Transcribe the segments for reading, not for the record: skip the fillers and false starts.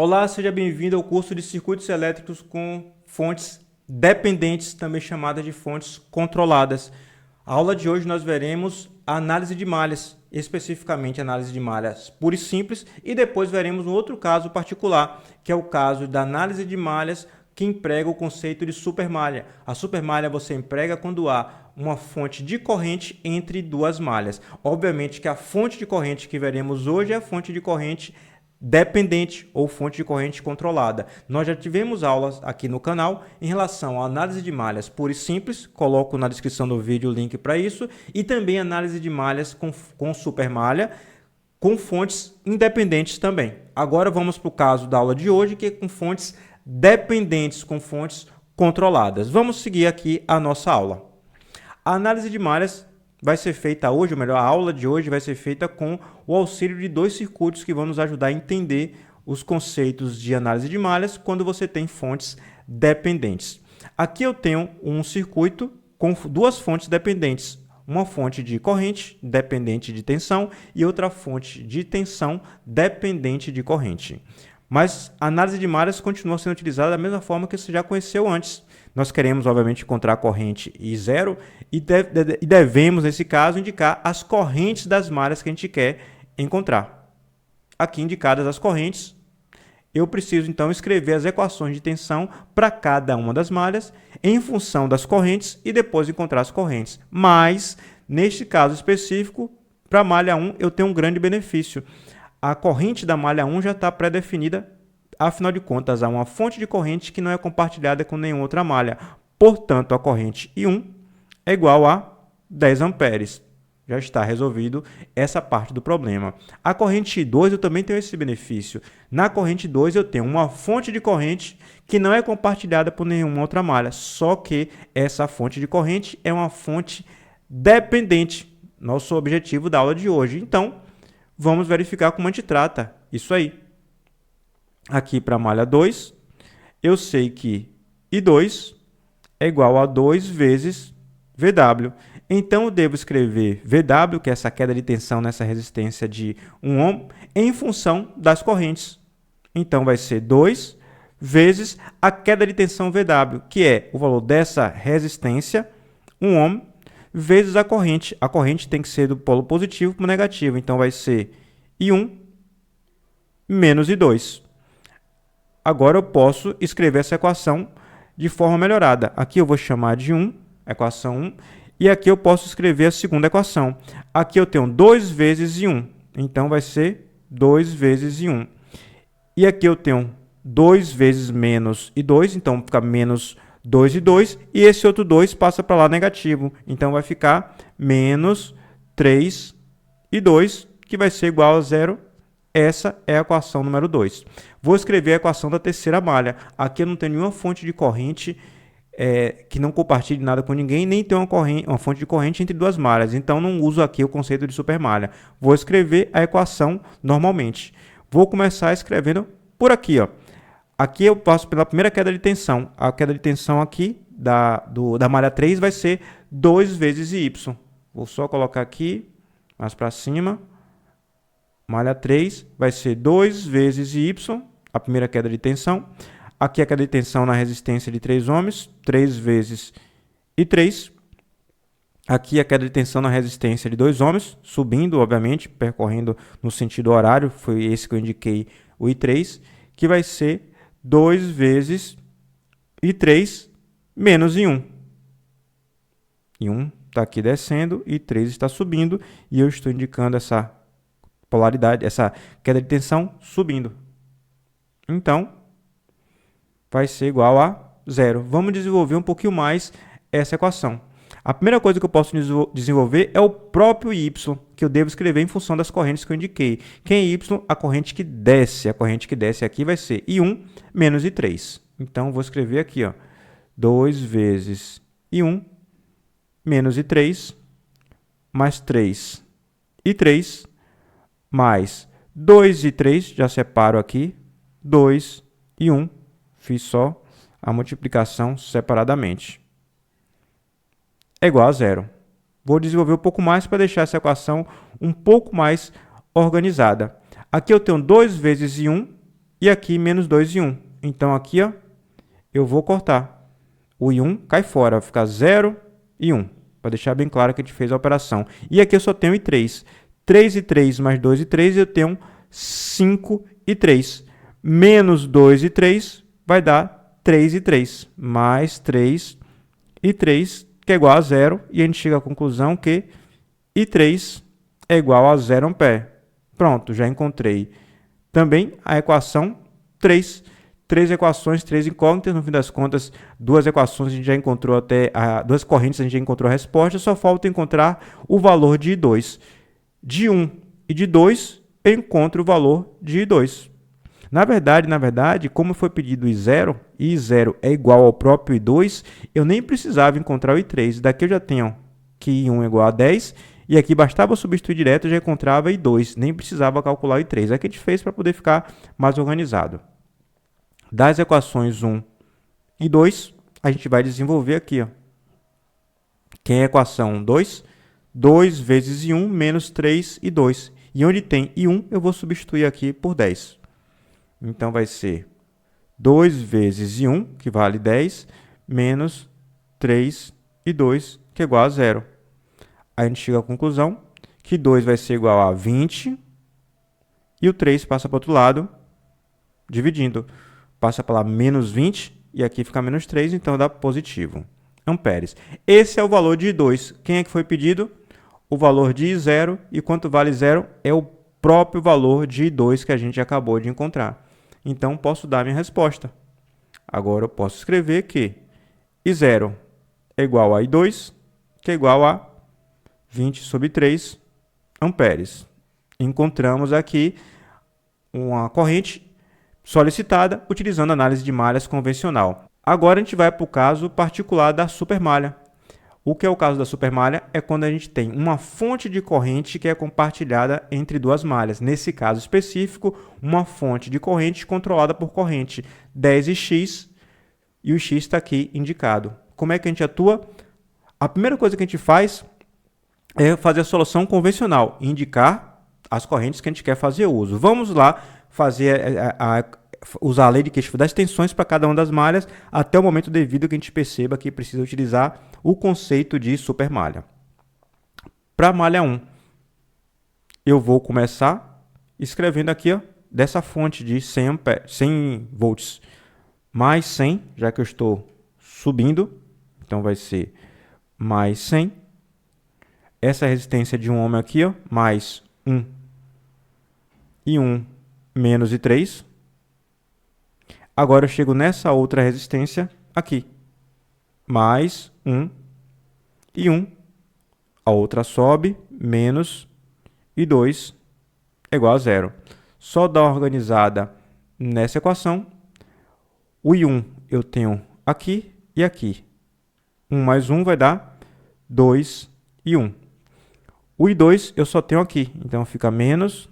Olá, seja bem-vindo ao curso de circuitos elétricos com fontes dependentes, também chamadas de fontes controladas. A aula de hoje nós veremos a análise de malhas, especificamente análise de malhas pura e simples, e depois veremos um outro caso particular, que é o caso da análise de malhas que emprega o conceito de supermalha. A supermalha você emprega quando há uma fonte de corrente entre duas malhas. Obviamente que a fonte de corrente que veremos hoje é a fonte de corrente dependente ou fonte de corrente controlada. Nós já tivemos aulas aqui no canal em relação à análise de malhas pura e simples, coloco na descrição do vídeo o link para isso, e também análise de malhas com supermalha, com fontes independentes também. Agora vamos para o caso da aula de hoje, que é com fontes dependentes, com fontes controladas. Vamos seguir aqui a nossa aula. A análise de malhas vai ser feita hoje, ou melhor, a aula de hoje vai ser feita com o auxílio de dois circuitos que vão nos ajudar a entender os conceitos de análise de malhas quando você tem fontes dependentes. Aqui eu tenho um circuito com duas fontes dependentes, uma fonte de corrente dependente de tensão e outra fonte de tensão dependente de corrente. Mas a análise de malhas continua sendo utilizada da mesma forma que você já conheceu antes. Nós queremos, obviamente, encontrar a corrente I0 e devemos, nesse caso, indicar as correntes das malhas que a gente quer encontrar. Aqui indicadas as correntes, eu preciso, então, escrever as equações de tensão para cada uma das malhas em função das correntes e depois encontrar as correntes. Mas, neste caso específico, para a malha 1, eu tenho um grande benefício. A corrente da malha 1 já está pré-definida. Afinal de contas, há uma fonte de corrente que não é compartilhada com nenhuma outra malha. Portanto, a corrente I1 é igual a 10 amperes. Já está resolvido essa parte do problema. A corrente I2 eu também tenho esse benefício. Na corrente 2 eu tenho uma fonte de corrente que não é compartilhada por nenhuma outra malha. Só que essa fonte de corrente é uma fonte dependente. Nosso objetivo da aula de hoje. Então, vamos verificar como a gente trata isso aí. Aqui para a malha 2, eu sei que I2 é igual a 2 vezes VW. Então, eu devo escrever VW, que é essa queda de tensão nessa resistência de 1 ohm, em função das correntes. Então, vai ser 2 vezes a queda de tensão VW, que é o valor dessa resistência, 1 ohm, vezes a corrente. A corrente tem que ser do polo positivo para o negativo. Então, vai ser I1 menos I2. Agora eu posso escrever essa equação de forma melhorada. Aqui eu vou chamar de 1, equação 1, e aqui eu posso escrever a segunda equação. Aqui eu tenho 2 vezes I1, então vai ser 2 vezes I1. E aqui eu tenho 2 vezes menos I2, então fica menos 2 e 2, e esse outro 2 passa para lá negativo, então vai ficar menos 3 e 2, que vai ser igual a 0. Essa é a equação número 2. Vou escrever a equação da terceira malha. Aqui eu não tenho nenhuma fonte de corrente que não compartilhe nada com ninguém, nem tenho uma fonte de corrente entre duas malhas. Então, não uso aqui o conceito de supermalha. Vou escrever a equação normalmente. Vou começar escrevendo por aqui. Ó. Aqui eu passo pela primeira queda de tensão. A queda de tensão aqui da malha 3 vai ser 2 vezes Y. Vou só colocar aqui, mais para cima. Malha 3 vai ser 2 vezes Y, a primeira queda de tensão. Aqui a queda de tensão na resistência de 3 ohms, 3 vezes I3. Aqui a queda de tensão na resistência de 2 ohms, subindo, obviamente, percorrendo no sentido horário, foi esse que eu indiquei, o I3, que vai ser 2 vezes I3 menos I1. I1 está aqui descendo, I3 está subindo, e eu estou indicando essa polaridade, essa queda de tensão subindo. Então, vai ser igual a 0. Vamos desenvolver um pouquinho mais essa equação. A primeira coisa que eu posso desenvolver é o próprio Y, que eu devo escrever em função das correntes que eu indiquei. Quem é Y? A corrente que desce. A corrente que desce aqui vai ser I1 menos I3. Então, vou escrever aqui, ó, 2 vezes I1 menos I3 mais 3 I3 mais 2 e 3, já separo aqui, 2 e 1, fiz só a multiplicação separadamente. É igual a 0. Vou desenvolver um pouco mais para deixar essa equação um pouco mais organizada. Aqui eu tenho 2 vezes I1 e aqui menos 2 e 1. Então, aqui, ó, eu vou cortar. O e 1 cai fora, vai ficar 0 e 1, para deixar bem claro que a gente fez a operação. E aqui eu só tenho e 3. 3 e 3 mais 2 e 3, eu tenho 5 e 3. Menos 2 e 3 vai dar 3 e 3. Mais 3 e 3, que é igual a 0. E a gente chega à conclusão que I3 é igual a 0 ampere. Pronto, já encontrei também a equação 3. 3 equações, 3 incógnitas. No fim das contas, 2 equações a gente já encontrou até... 2 correntes a gente já encontrou a resposta. Só falta encontrar o valor de I2. De 1 e de 2, eu encontro o valor de I2. Na verdade, como foi pedido I0, e I0 é igual ao próprio I2, eu nem precisava encontrar o I3. Daqui eu já tenho que I1 é igual a 10, e aqui bastava substituir direto, eu já encontrava I2, nem precisava calcular o I3. É o que a gente fez para poder ficar mais organizado. Das equações 1 e 2, a gente vai desenvolver aqui. Ó. Quem é a equação 2? 2 vezes I1 menos 3 e 2. E onde tem I1, eu vou substituir aqui por 10. Então, vai ser 2 vezes I1, que vale 10, menos 3 e 2, que é igual a 0. Aí a gente chega à conclusão que 2 vai ser igual a 20, e o 3 passa para o outro lado, dividindo. Passa para lá menos 20, e aqui fica menos 3, então dá positivo. Amperes. Esse é o valor de I2. Quem é que foi pedido? O valor de I0, e quanto vale 0? É o próprio valor de I2 que a gente acabou de encontrar. Então, posso dar minha resposta. Agora, eu posso escrever que I0 é igual a I2, que é igual a 20 sobre 3 amperes. Encontramos aqui uma corrente solicitada utilizando a análise de malhas convencional. Agora, a gente vai para o caso particular da supermalha. O que é o caso da supermalha? É quando a gente tem uma fonte de corrente que é compartilhada entre duas malhas. Nesse caso específico, uma fonte de corrente controlada por corrente 10 e X, e o X está aqui indicado. Como é que a gente atua? A primeira coisa que a gente faz é fazer a solução convencional, indicar as correntes que a gente quer fazer uso. Vamos lá fazer usar a lei de Kirchhoff das tensões para cada uma das malhas até o momento devido que a gente perceba que precisa utilizar o conceito de supermalha. Para a malha 1, eu vou começar escrevendo aqui, ó, dessa fonte de 100 volts mais 100, já que eu estou subindo, então vai ser mais 100. Essa resistência de 1 ohm aqui, ó, mais 1 e 1 menos I3. Agora eu chego nessa outra resistência aqui, mais 1 e 1. A outra sobe, menos e 2 é igual a 0. Só dar uma organizada nessa equação. O I1 eu tenho aqui e aqui. 1 mais 1 vai dar 2 e 1. O I2 eu só tenho aqui, então fica menos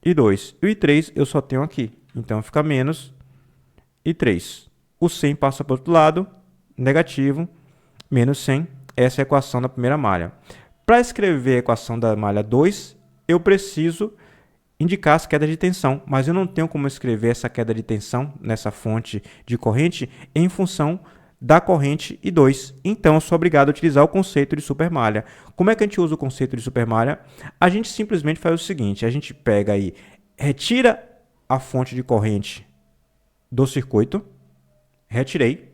e 2. E o I3 eu só tenho aqui, então fica menos e 3. O 100 passa para o outro lado, negativo, menos 100. Essa é a equação da primeira malha. Para escrever a equação da malha 2, eu preciso indicar as quedas de tensão, mas eu não tenho como escrever essa queda de tensão nessa fonte de corrente em função da corrente I2. Então, eu sou obrigado a utilizar o conceito de supermalha. Como é que a gente usa o conceito de supermalha? A gente simplesmente faz o seguinte, a gente pega aí, retira a fonte de corrente do circuito, retirei,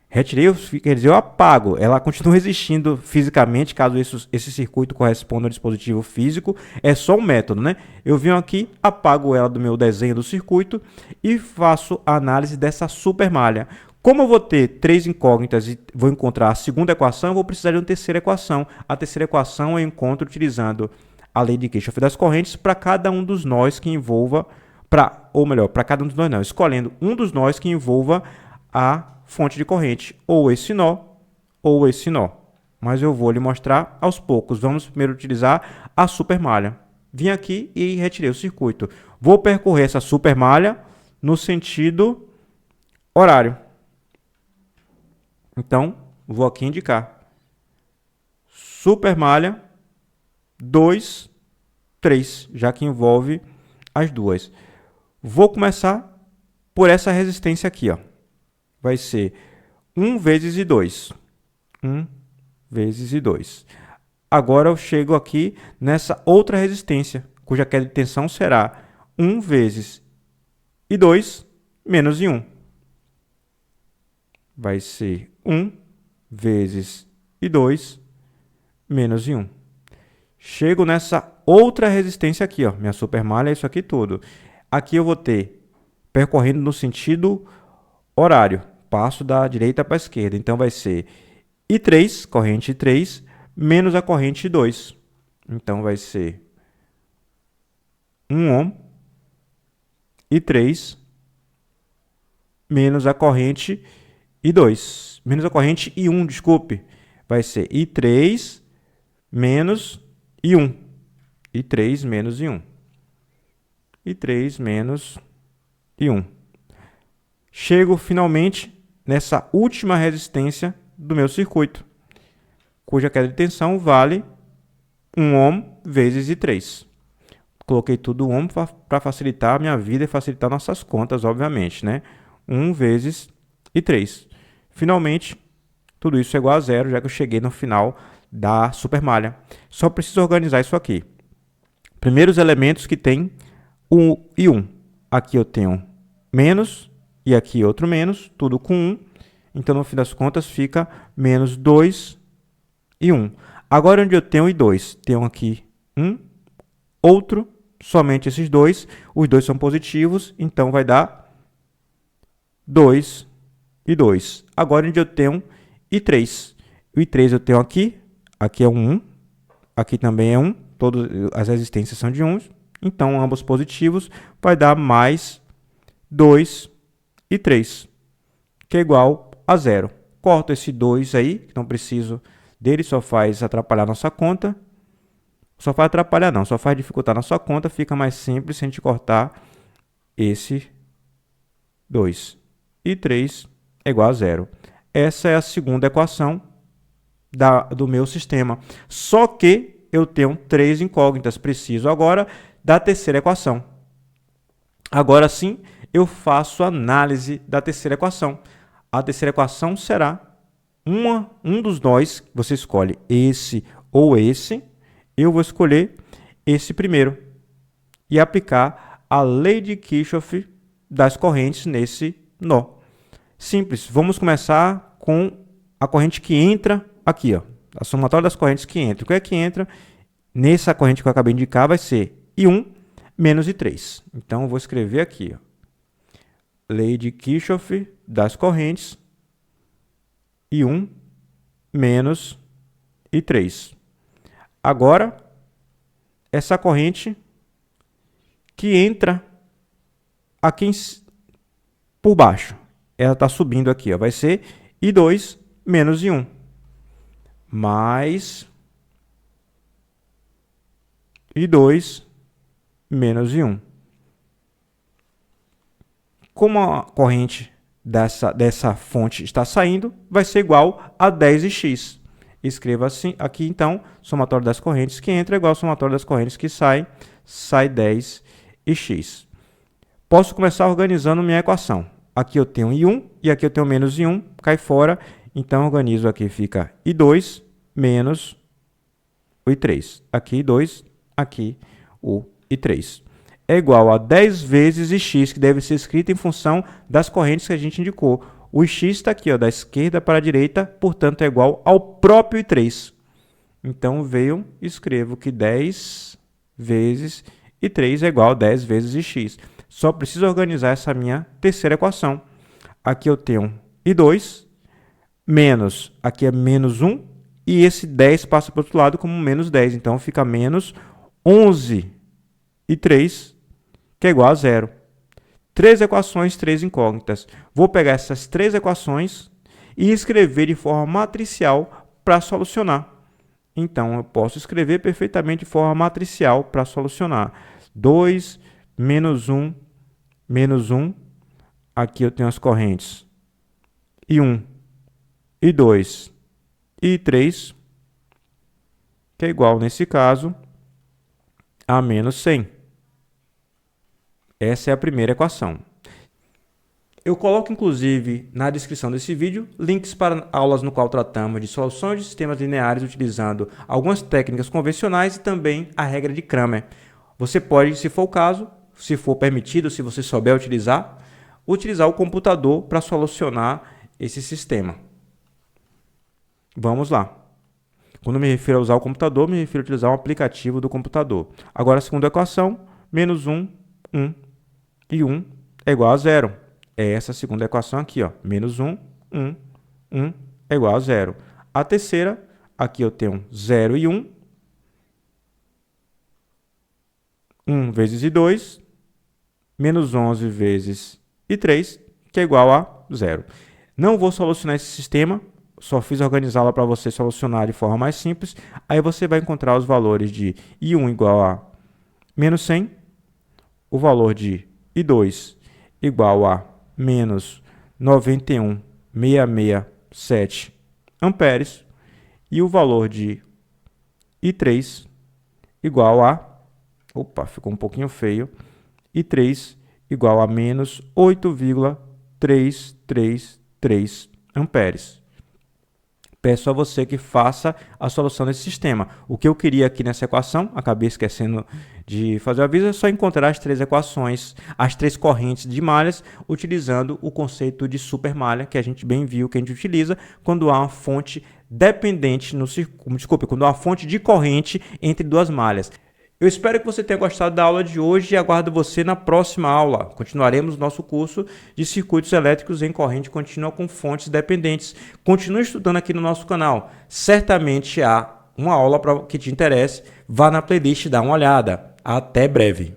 quer dizer, eu apago, ela continua existindo fisicamente, caso esse circuito corresponda ao dispositivo físico, é só um método, né? Eu venho aqui, apago ela do meu desenho do circuito e faço a análise dessa supermalha. Como eu vou ter 3 incógnitas e vou encontrar a segunda equação, eu vou precisar de uma terceira equação. A terceira equação eu encontro utilizando a lei de Kirchhoff das correntes para cada um dos nós que envolva, para cada um dos nós não, escolhendo um dos nós que envolva a fonte de corrente, ou esse nó, ou esse nó. Mas eu vou lhe mostrar aos poucos. Vamos primeiro utilizar a supermalha. Vim aqui e retirei o circuito. Vou percorrer essa supermalha no sentido horário. Então, vou aqui indicar supermalha 2, 3, já que envolve as duas. Vou começar por essa resistência aqui, ó. Vai ser 1 vezes I2. 1 vezes I2. Agora eu chego aqui nessa outra resistência, cuja queda de tensão será 1 vezes I2 menos I1. Vai ser 1 vezes I2 menos I1. Chego nessa outra resistência aqui, ó. Minha supermalha é isso aqui tudo. Aqui eu vou ter percorrendo no sentido horário. Passo da direita para a esquerda. Então, vai ser I3, corrente I3, menos a corrente I2. Então, vai ser 1 ohm, I3, menos a corrente I2. Menos a corrente I1, desculpe. Vai ser I3 menos I1. I3 menos I1. I3 menos I1. Chego finalmente nessa última resistência do meu circuito, cuja queda de tensão vale 1 ohm vezes I3. Coloquei tudo ohm para facilitar a minha vida e facilitar nossas contas, obviamente, né? 1 vezes I3. Finalmente, tudo isso é igual a zero, já que eu cheguei no final da supermalha. Só preciso organizar isso aqui. Primeiros elementos que tem o I1. Aqui eu tenho menos, e aqui outro menos, tudo com 1. Então, no fim das contas, fica menos 2 e 1. Agora, onde eu tenho I2? Tenho aqui um, outro, somente esses dois. Os dois são positivos, então vai dar 2 e 2. Agora, onde eu tenho I3? O I3 eu tenho aqui é um 1, aqui também é 1. Todas as resistências são de 1. Então, ambos positivos, vai dar mais 2 e 3, que é igual a zero. Corto esse 2 aí, que não preciso dele, só faz atrapalhar nossa conta. Só faz atrapalhar não, só faz dificultar nossa conta. Fica mais simples se a gente cortar esse 2. E 3 é igual a zero. Essa é a segunda equação do meu sistema. Só que eu tenho 3 incógnitas. Preciso agora da terceira equação. Agora sim, eu faço análise da terceira equação. A terceira equação será um dos nós, você escolhe esse ou esse. Eu vou escolher esse primeiro e aplicar a lei de Kirchhoff das correntes nesse nó. Simples. Vamos começar com a corrente que entra aqui, ó. A somatória das correntes que entra. O que é que entra? Nessa corrente que eu acabei de indicar vai ser I1 menos I3. Então, eu vou escrever aqui, ó. Lei de Kirchhoff das correntes I1 menos I3. Agora, essa corrente que entra aqui por baixo, ela está subindo aqui, ó, vai ser I2 menos I1. Mais I2 menos I1. Como a corrente dessa fonte está saindo, vai ser igual a 10x. Escreva assim aqui, então, somatório das correntes que entra é igual ao somatório das correntes que sai 10x. Posso começar organizando minha equação. Aqui eu tenho I1 e aqui eu tenho menos I1, cai fora. Então, organizo aqui, fica I2 menos o I3. Aqui I2, aqui o I3. É igual a 10 vezes x, que deve ser escrito em função das correntes que a gente indicou. O x está aqui, ó, da esquerda para a direita, portanto, é igual ao próprio I3. Então, escrevo que 10 vezes I3 é igual a 10 vezes x. Só preciso organizar essa minha terceira equação. Aqui eu tenho I2, menos, aqui é menos 1, e esse 10 passa para o outro lado como menos 10. Então, fica menos 11 I3, que é igual a zero. 3 equações, 3 incógnitas. Vou pegar essas 3 equações e escrever de forma matricial para solucionar. Então, eu posso escrever perfeitamente de forma matricial para solucionar. 2 menos 1, menos 1. Aqui eu tenho as correntes I1, I2 e I3, que é igual, nesse caso, a menos 100. Essa é a primeira equação. Eu coloco, inclusive, na descrição desse vídeo, links para aulas no qual tratamos de soluções de sistemas lineares utilizando algumas técnicas convencionais e também a regra de Cramer. Você pode, se for o caso, se for permitido, se você souber utilizar o computador para solucionar esse sistema. Vamos lá. Quando me refiro a usar o computador, me refiro a utilizar um aplicativo do computador. Agora, a segunda equação, menos 1, 1 e 1 é igual a 0. É essa segunda equação aqui, ó. Menos 1, 1, 1 é igual a 0. A terceira, aqui eu tenho 0 e 1. 1 vezes I2, menos 11 vezes I3, que é igual a 0. Não vou solucionar esse sistema, só fiz organizá-la para você solucionar de forma mais simples. Aí você vai encontrar os valores de I1 igual a menos 100, o valor de I2 igual a menos 91,667 amperes e o valor de I3 igual a, ficou um pouquinho feio, I3 igual a menos 8,333 amperes. Peço a você que faça a solução desse sistema. O que eu queria aqui nessa equação, acabei esquecendo de fazer o aviso, é só encontrar as três equações, as três correntes de malhas, utilizando o conceito de supermalha, que a gente bem viu que a gente utiliza quando há uma fonte dependente no circuito, quando há uma fonte de corrente entre duas malhas. Eu espero que você tenha gostado da aula de hoje e aguardo você na próxima aula. Continuaremos nosso curso de circuitos elétricos em corrente contínua com fontes dependentes. Continue estudando aqui no nosso canal. Certamente há uma aula que te interesse. Vá na playlist e dá uma olhada. Até breve.